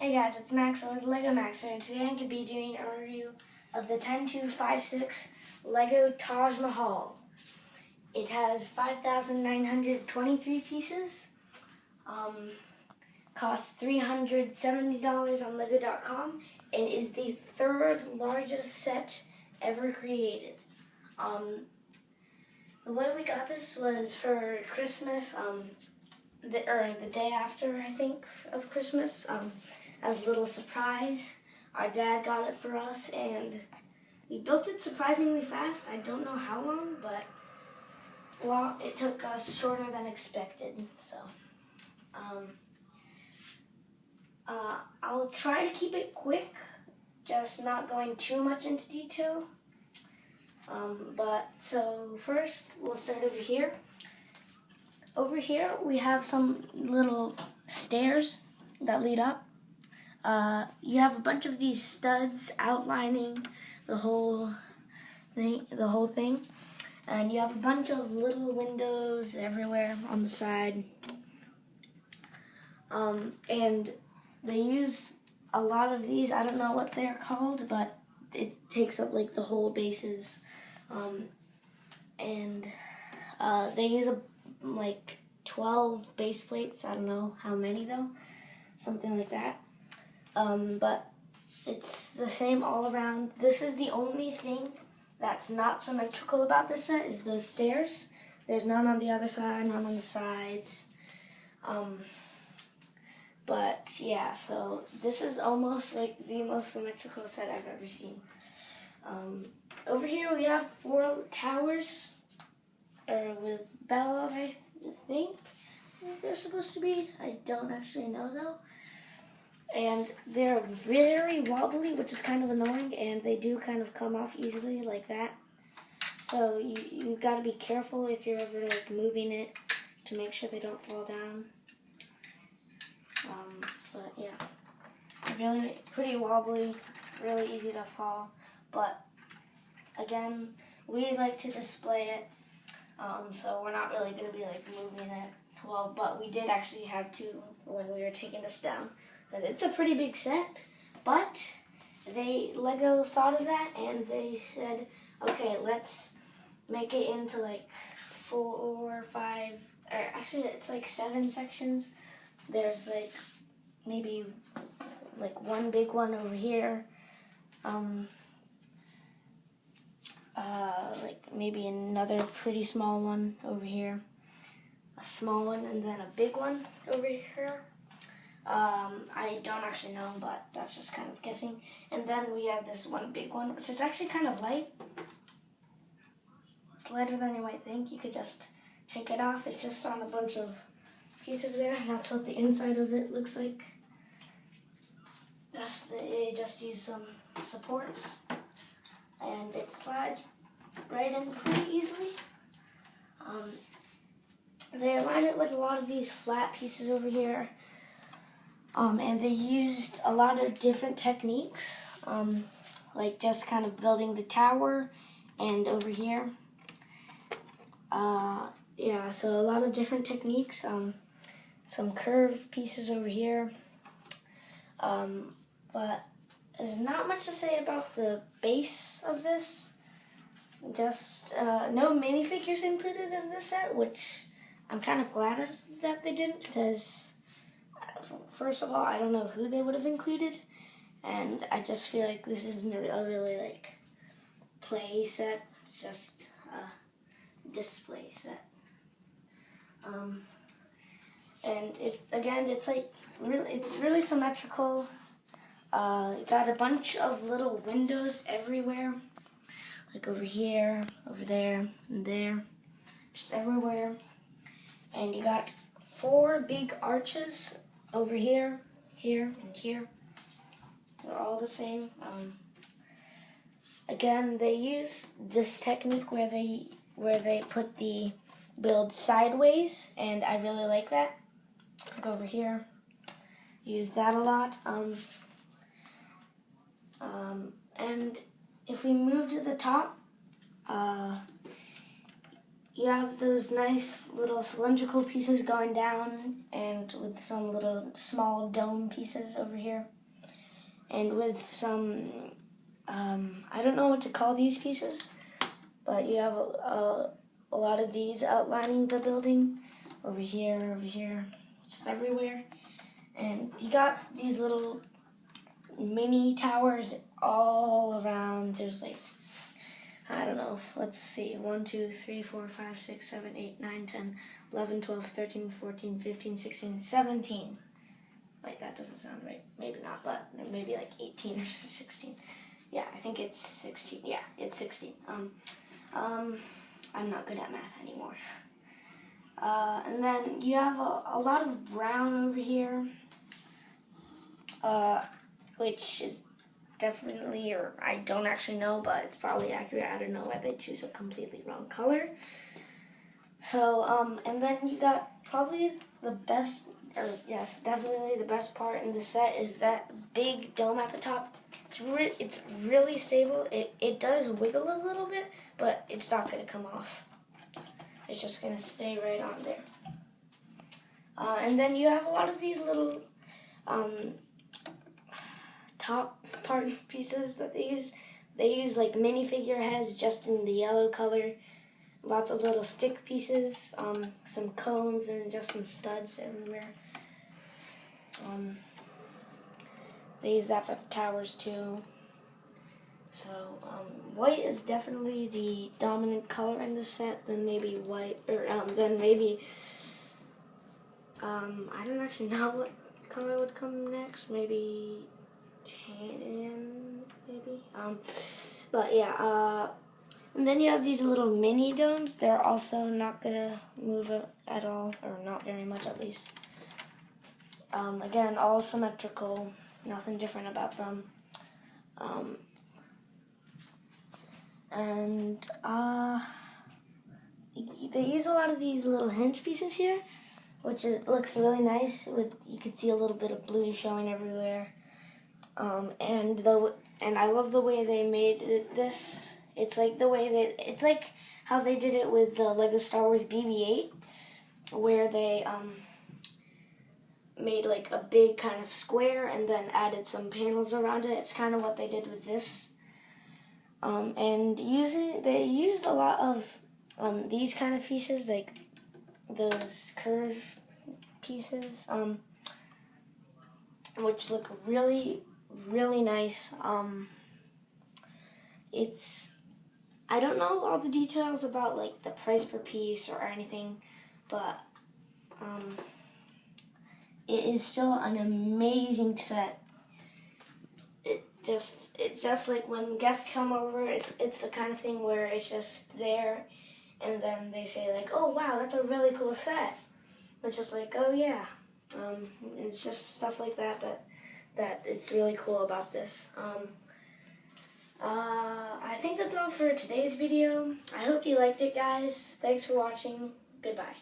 Hey guys, it's Max with Lego Maxer, and today I'm going to be doing a review of the 10256 Lego Taj Mahal. It has 5,923 pieces, costs $370 on Lego.com, and is the third largest set ever created. The way we got this was for Christmas, the day after, I think, of Christmas, as a little surprise. Our dad got it for us, and we built it surprisingly fast. I don't know how long, but it took us shorter than expected. So, I'll try to keep it quick, just not going too much into detail. So first, we'll start over here. Over here, we have some little stairs that lead up. You have a bunch of these studs outlining the whole thing, and you have a bunch of little windows everywhere on the side. And they use a lot of these. I don't know what they're called, but it takes up like the whole bases. They use like 12 base plates. I don't know how many though, something like that. But it's the same all around. This is the only thing that's not symmetrical about this set is those stairs. There's none on the other side, none on the sides. But yeah, so this is almost like the most symmetrical set I've ever seen. Over here we have 4 towers, with bells, I think they're supposed to be. I don't actually know though. And they're very wobbly, which is kind of annoying, and they do kind of come off easily like that. So you got to be careful if you're ever like moving it to make sure they don't fall down. But yeah, really pretty wobbly, really easy to fall. But again, we like to display it, so we're not really going to be like moving it. Well, but we did actually have to when we were taking this down. But it's a pretty big set, but Lego thought of that and they said, okay, let's make it into like 4 or 5, or actually it's like 7 sections. There's like maybe like one big one over here, like maybe another pretty small one over here, a small one, and then a big one over here. I don't actually know, but that's just kind of guessing. And then we have this one big one, which is actually kind of light. It's lighter than you might think. You could just take it off. It's just on a bunch of pieces there, and that's what the inside of it looks like. They just use some supports, and it slides right in pretty easily. They align it with a lot of these flat pieces over here. And they used a lot of different techniques, like just kind of building the tower and over here. Yeah, so a lot of different techniques, some curved pieces over here. But there's not much to say about the base of this. Just no minifigures included in this set, which I'm kind of glad that they didn't, because first of all, I don't know who they would have included, and I just feel like this isn't a really like play set. It's just a display set. And it's like it's really symmetrical. Got a bunch of little windows everywhere, like over here, over there, and there, just everywhere. And you got 4 big arches over here, here, and here. They're all the same. Again, they use this technique where they put the build sideways, and I really like that. Go over here, use that a lot. And if we move to the top, you have those nice little cylindrical pieces going down, and with some little small dome pieces over here, and with some, I don't know what to call these pieces, but you have a lot of these outlining the building, over here, just everywhere. And you got these little mini towers all around. There's like, I don't know, let's see, 1, 2, 3, 4, 5, 6, 7, 8, 9, 10, 11, 12, 13, 14, 15, 16, 17. Wait, that doesn't sound right. Maybe not, but maybe like 18 or 16. Yeah, I think it's 16. Yeah, it's 16. I'm not good at math anymore. And then you have a lot of brown over here, which is definitely, or I don't actually know, but it's probably accurate. I don't know why they choose a completely wrong color. So, and then you got probably the best, or yes, definitely the best part in the set is that big dome at the top. It's really stable. It does wiggle a little bit, but it's not going to come off. It's just going to stay right on there. And then you have a lot of these little top part pieces that they use. They use like minifigure heads just in the yellow color. Lots of little stick pieces, some cones, and just some studs everywhere. They use that for the towers too. So white is definitely the dominant color in the set. Then maybe white, or then maybe I don't actually know what color would come next. Maybe tan, maybe. But yeah. And then you have these little mini domes. They're also not gonna move at all, or not very much at least. Again, all symmetrical. Nothing different about them. And they use a lot of these little hinge pieces here, which looks really nice. You can see a little bit of blue showing everywhere. And I love the way they made this. It's like it's like how they did it with the Lego Star Wars BB-8, where they made like a big kind of square and then added some panels around it. It's kind of what they did with this. And they used a lot of these kind of pieces, like those curved pieces, which look really, really nice. I don't know all the details about like the price per piece or anything, but it is still an amazing set. It's just like when guests come over, it's the kind of thing where it's just there, and then they say like, oh wow, that's a really cool set. It's just like, oh yeah. It's just stuff like that it's really cool about this. I think that's all for today's video. I hope you liked it, guys. Thanks for watching. Goodbye.